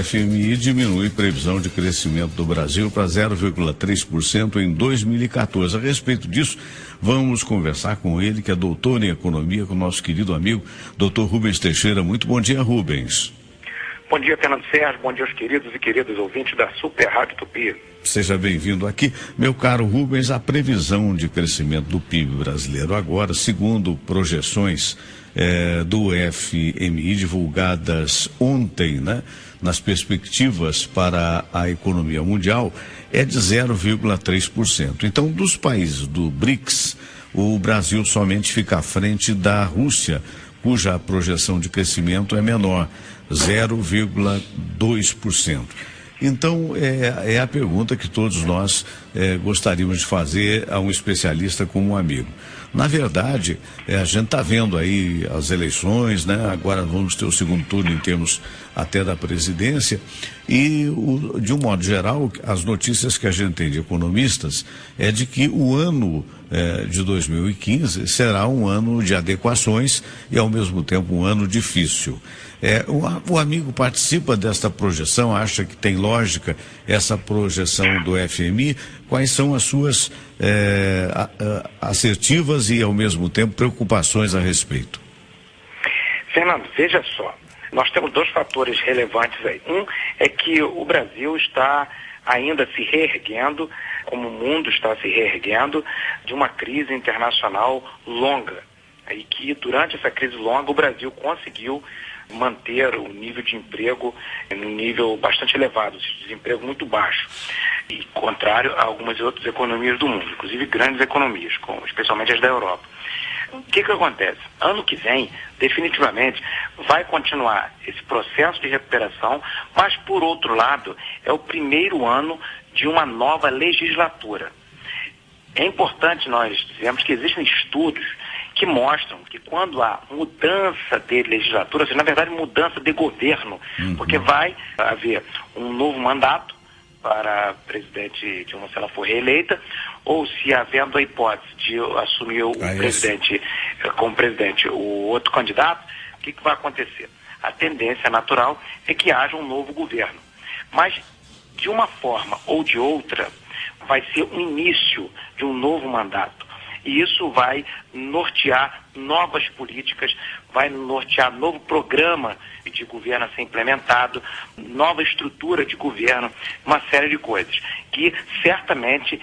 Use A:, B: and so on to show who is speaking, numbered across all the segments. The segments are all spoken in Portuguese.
A: FMI diminui previsão de crescimento do Brasil para 0,3% em 2014. A respeito disso, vamos conversar com ele, que é doutor em economia, com o nosso querido amigo, doutor Rubens Teixeira. Muito bom dia, Rubens.
B: Bom dia, Fernando Sérgio. Bom dia aos queridos e queridas ouvintes da Super Rádio Tupi.
A: Seja bem-vindo aqui. Meu caro Rubens, a previsão de crescimento do PIB brasileiro agora, segundo projeções do FMI divulgadas ontem, né, nas perspectivas para a economia mundial, é de 0,3%. Então, dos países do BRICS, o Brasil somente fica à frente da Rússia, cuja projeção de crescimento é menor, 0,2%. Então, é a pergunta que todos nós gostaríamos de fazer a um especialista como um amigo. Na verdade, a gente está vendo aí as eleições, né? Agora vamos ter o segundo turno em termos até da presidência e, de um modo geral, as notícias que a gente tem de economistas é de que o ano de 2015 será um ano de adequações e, ao mesmo tempo, um ano difícil. O amigo participa desta projeção, acha que tem lógica essa projeção do FMI? Quais são as suas assertivas e, ao mesmo tempo, preocupações a respeito?
B: Fernando, veja só, nós temos dois fatores relevantes aí. Um é que o Brasil está ainda se reerguendo, como o mundo está se reerguendo, de uma crise internacional longa. E que, durante essa crise longa, o Brasil conseguiu manter o nível de emprego em um nível bastante elevado, desemprego muito baixo, e contrário a algumas outras economias do mundo, inclusive grandes economias, especialmente as da Europa. O que acontece? Ano que vem, definitivamente, vai continuar esse processo de recuperação, mas, por outro lado, é o primeiro ano de uma nova legislatura. É importante nós dizermos que existem estudos que mostram que quando há mudança de legislatura, ou seja, na verdade mudança de governo, porque vai haver um novo mandato para a presidente Dilma, se ela for reeleita, ou se havendo a hipótese de assumir como presidente o outro candidato, o que vai acontecer? A tendência natural é que haja um novo governo. Mas, de uma forma ou de outra, vai ser o início de um novo mandato. E isso vai nortear novas políticas, vai nortear novo programa de governo a ser implementado, nova estrutura de governo, uma série de coisas que certamente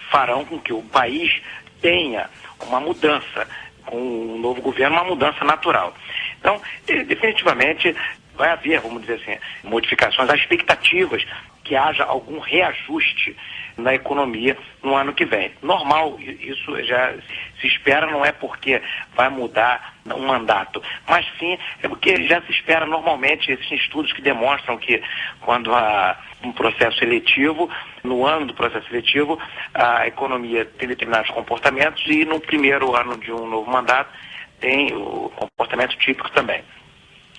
B: farão com que o país tenha uma mudança, com o novo governo, uma mudança natural. Então, definitivamente, vai haver, vamos dizer assim, modificações, há expectativas que haja algum reajuste na economia no ano que vem. Normal, isso já se espera, não é porque vai mudar um mandato, mas sim é porque já se espera normalmente. Existem estudos que demonstram que quando há um processo seletivo, no ano do processo seletivo, a economia tem determinados comportamentos e no primeiro ano de um novo mandato tem o comportamento típico também.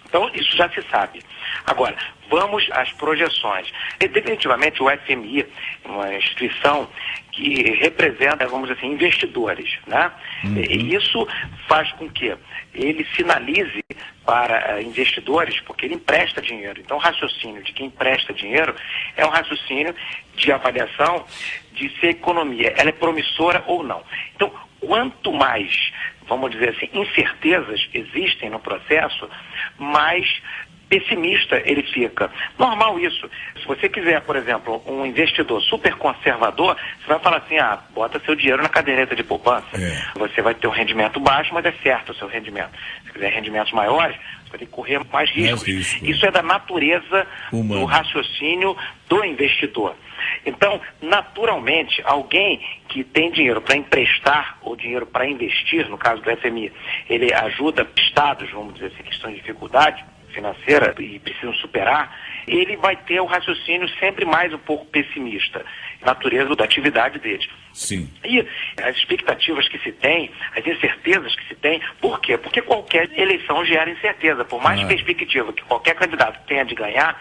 B: Então, isso já se sabe. Agora, vamos às projeções. Definitivamente, o FMI é uma instituição que representa, vamos dizer assim, investidores, né? E isso faz com que ele sinalize para investidores, porque ele empresta dinheiro. Então, o raciocínio de quem empresta dinheiro é um raciocínio de avaliação de se a economia ela é promissora ou não. Então, quanto mais, vamos dizer assim, incertezas existem no processo, mais pessimista ele fica. Normal isso. Se você quiser, por exemplo, um investidor super conservador, você vai falar assim, bota seu dinheiro na caderneta de poupança. Você vai ter um rendimento baixo, mas é certo o seu rendimento. Se quiser rendimentos maiores, você vai ter que correr mais riscos. Isso é da natureza do raciocínio do investidor. Então, naturalmente, alguém que tem dinheiro para emprestar ou dinheiro para investir, no caso do FMI, ele ajuda estados, vamos dizer assim, que estão em dificuldade financeira e precisam superar, ele vai ter o raciocínio sempre mais um pouco pessimista, natureza da atividade dele.
A: Sim.
B: E as expectativas que se tem, as incertezas que se tem, por quê? Porque qualquer eleição gera incerteza, por mais perspectiva que qualquer candidato tenha de ganhar,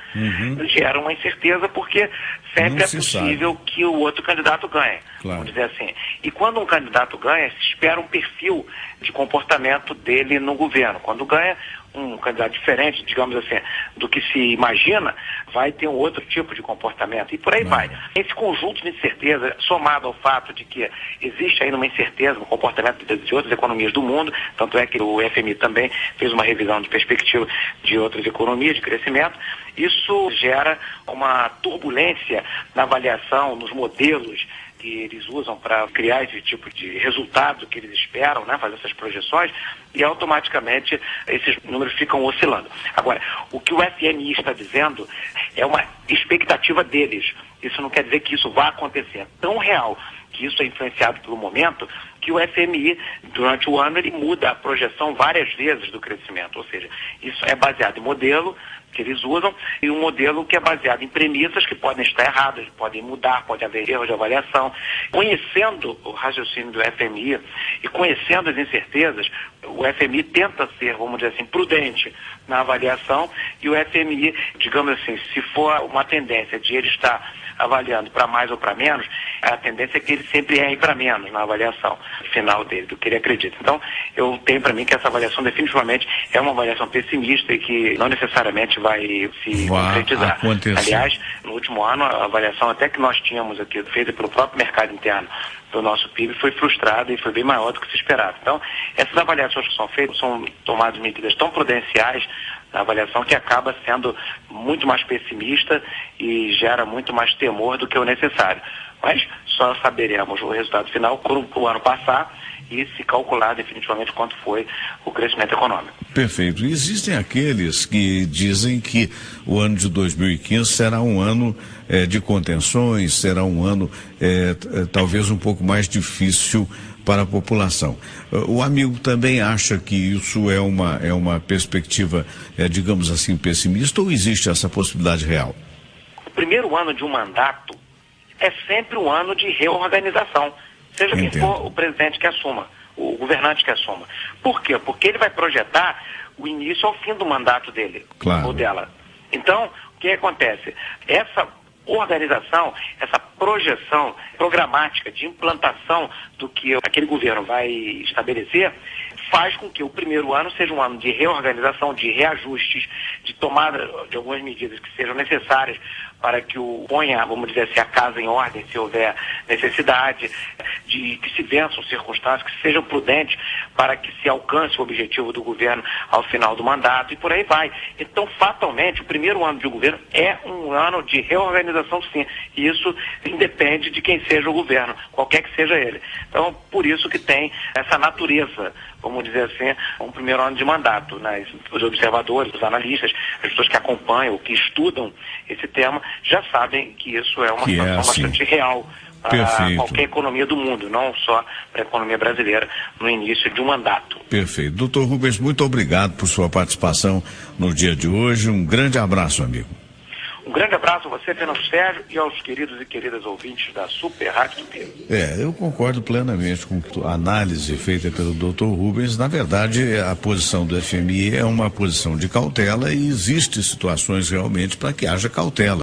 B: gera uma incerteza, porque sempre é possível que o outro candidato ganhe, vamos dizer assim. E quando um candidato ganha, se espera um perfil de comportamento dele no governo. Quando ganha um candidato diferente, digamos assim, do que se imagina, vai ter um outro tipo de comportamento, e por aí vai. Esse conjunto de incerteza, somado ao fato de que existe ainda uma incerteza no comportamento de outras economias do mundo, tanto é que o FMI também fez uma revisão de perspectiva de outras economias de crescimento, isso gera uma turbulência na avaliação, nos modelos que eles usam para criar esse tipo de resultado que eles esperam, né, fazer essas projeções, e automaticamente esses números ficam oscilando. Agora, o que o FMI está dizendo é uma expectativa deles. Isso não quer dizer que isso vá acontecer. É tão real que isso é influenciado pelo momento que o FMI, durante o ano, ele muda a projeção várias vezes do crescimento. Ou seja, isso é baseado em modelo que eles usam e um modelo que é baseado em premissas que podem estar erradas, podem mudar, pode haver erros de avaliação. Conhecendo o raciocínio do FMI e conhecendo as incertezas, o FMI tenta ser, vamos dizer assim, prudente na avaliação, e o FMI, digamos assim, se for uma tendência de ele estar avaliando para mais ou para menos, a tendência é que ele sempre erre para menos na avaliação final dele, do que ele acredita. Então, eu tenho para mim que essa avaliação definitivamente é uma avaliação pessimista e que não necessariamente vai se concretizar.
A: Acontecer.
B: Aliás, no último ano, a avaliação até que nós tínhamos aqui, feita pelo próprio mercado interno do nosso PIB, foi frustrada e foi bem maior do que se esperava. Então, essas avaliações que são feitas são tomadas medidas tão prudenciais na avaliação que acaba sendo muito mais pessimista e gera muito mais temor do que o necessário. Mas só saberemos o resultado final quando o ano passar e se calcular definitivamente quanto foi o crescimento econômico.
A: Perfeito. E existem aqueles que dizem que o ano de 2015 será um ano de contenções, será um ano talvez um pouco mais difícil para a população. O amigo também acha que isso é uma perspectiva, digamos assim, pessimista, ou existe essa possibilidade real?
B: O primeiro ano de um mandato é sempre um ano de reorganização, seja quem for o presidente que assuma, o governante que assuma. Por quê? Porque ele vai projetar o início ao fim do mandato dele,
A: claro,
B: ou dela. Então, o que acontece? Essa organização, essa projeção programática de implantação do que aquele governo vai estabelecer, faz com que o primeiro ano seja um ano de reorganização, de reajustes, de tomada de algumas medidas que sejam necessárias para que ponha, vamos dizer assim, a casa em ordem, se houver necessidade, de que se vençam circunstâncias, que sejam prudentes para que se alcance o objetivo do governo ao final do mandato e por aí vai. Então, fatalmente, o primeiro ano de um governo é um ano de reorganização, sim. E isso independe de quem seja o governo, qualquer que seja ele. Então, por isso que tem essa natureza, vamos dizer assim, um primeiro ano de mandato, né? Os observadores, os analistas, as pessoas que acompanham, que estudam esse tema, já sabem que isso é uma situação bastante real para qualquer economia do mundo, não só para a economia brasileira no início de um mandato.
A: Perfeito. Doutor Rubens, muito obrigado por sua participação no dia de hoje. Um grande abraço, amigo.
B: Um grande abraço a você, Fernando Sérgio, e aos queridos e queridas ouvintes da Super Rádio Tupi.
A: Eu concordo plenamente com a análise feita pelo Dr. Rubens. Na verdade, a posição do FMI é uma posição de cautela e existem situações realmente para que haja cautela.